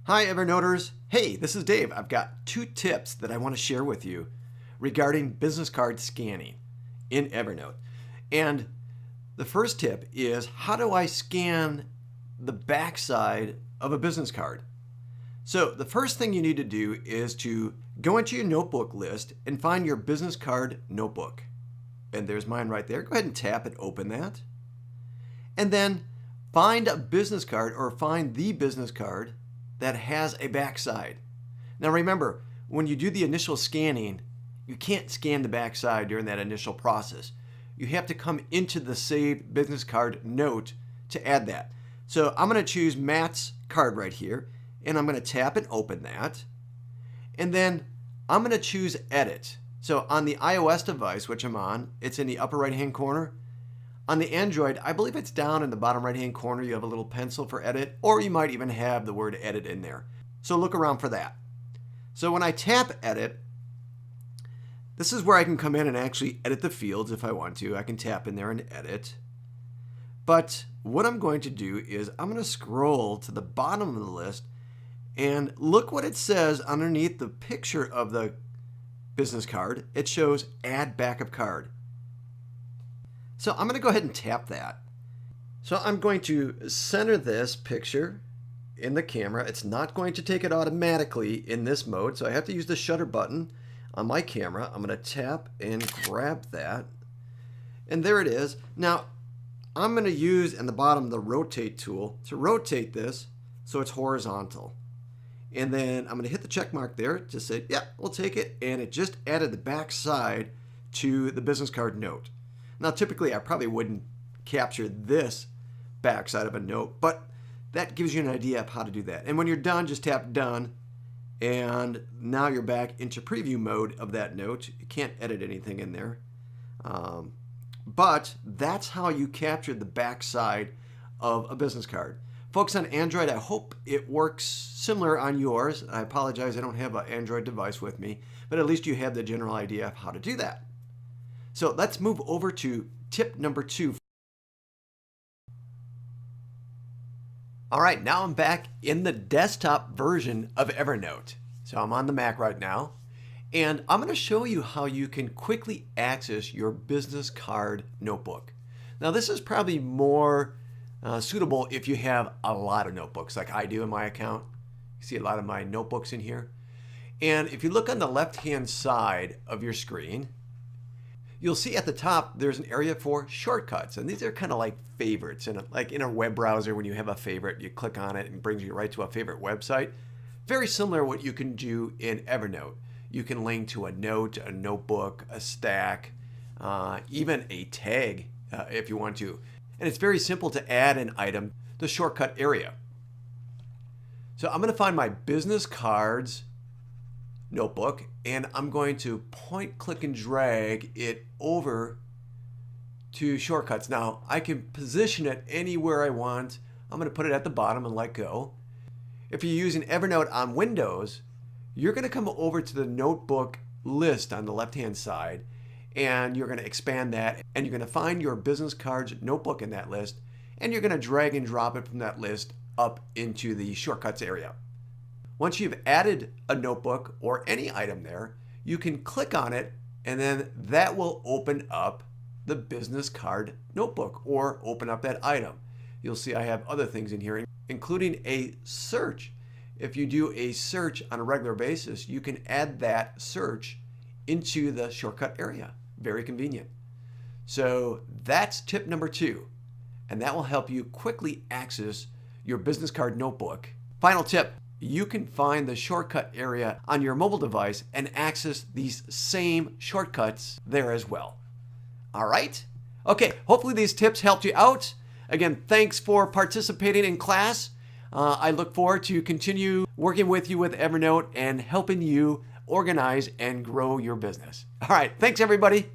Hi Evernoters. Hey, this is Dave. I've got 2 tips that I want to share with you regarding business card scanning in Evernote. And the first tip is, how do I scan the backside of a business card? So the first thing you need to do is to go into your notebook list and find your business card notebook. And there's mine right there. Go ahead and tap and open that. And then find a business card, or find the business card that has a backside. Now remember, when you do the initial scanning, you can't scan the backside during that initial process. You have to come into the Save Business Card note to add that. So I'm going to choose Matt's card right here, and I'm going to tap and open that. And then I'm going to choose Edit. So on the iOS device, which I'm on, it's in the upper right-hand corner. On the Android, I believe it's down in the bottom right-hand corner. You have a little pencil for edit, or you might even have the word edit in there. So look around for that. So when I tap edit, this is where I can come in and actually edit the fields if I want to. I can tap in there and edit. But what I'm going to do is I'm going to scroll to the bottom of the list and look what it says underneath the picture of the business card. It shows Add Backup Card. So I'm going to go ahead and tap that. So I'm going to center this picture in the camera. It's not going to take it automatically in this mode, so I have to use the shutter button on my camera. I'm going to tap and grab that. And there it is. Now, I'm going to use in the bottom the rotate tool to rotate this so it's horizontal. And then I'm going to hit the check mark there to say, yeah, we'll take it. And it just added the back side to the business card note. Now, typically, I probably wouldn't capture this backside of a note, but that gives you an idea of how to do that. And when you're done, just tap Done, and now you're back into preview mode of that note. You can't edit anything in there, but that's how you capture the backside of a business card. Folks on Android, I hope it works similar on yours. I apologize, I don't have an Android device with me, but at least you have the general idea of how to do that. So let's move over to tip number 2. All right, now I'm back in the desktop version of Evernote. So I'm on the Mac right now, and I'm going to show you how you can quickly access your business card notebook. Now this is probably more suitable if you have a lot of notebooks like I do in my account. You see a lot of my notebooks in here. And if you look on the left-hand side of your screen, you'll see at the top there's an area for shortcuts, and these are kind of like favorites. Like in a web browser, when you have a favorite, you click on it and it brings you right to a favorite website. Very similar to what you can do in Evernote. You can link to a note, a notebook, a stack, even a tag if you want to. And it's very simple to add an item to the shortcut area. So I'm going to find my business cards notebook, and I'm going to point, click, and drag it over to shortcuts. Now I can position it anywhere I want. I'm going to put it at the bottom and let go. If you're using Evernote on Windows, you're going to come over to the notebook list on the left hand side, and you're going to expand that, and you're going to find your business cards notebook in that list, and you're going to drag and drop it from that list up into the shortcuts area. Once you've added a notebook or any item there, you can click on it, and then that will open up the business card notebook or open up that item. You'll see I have other things in here, including a search. If you do a search on a regular basis, you can add that search into the shortcut area. Very convenient. So that's tip number 2, and that will help you quickly access your business card notebook. Final tip. You can find the shortcut area on your mobile device and access these same shortcuts there as well. All right? Okay, hopefully these tips helped you out. Again, thanks for participating in class. I look forward to continue working with you with Evernote and helping you organize and grow your business. All right, thanks everybody.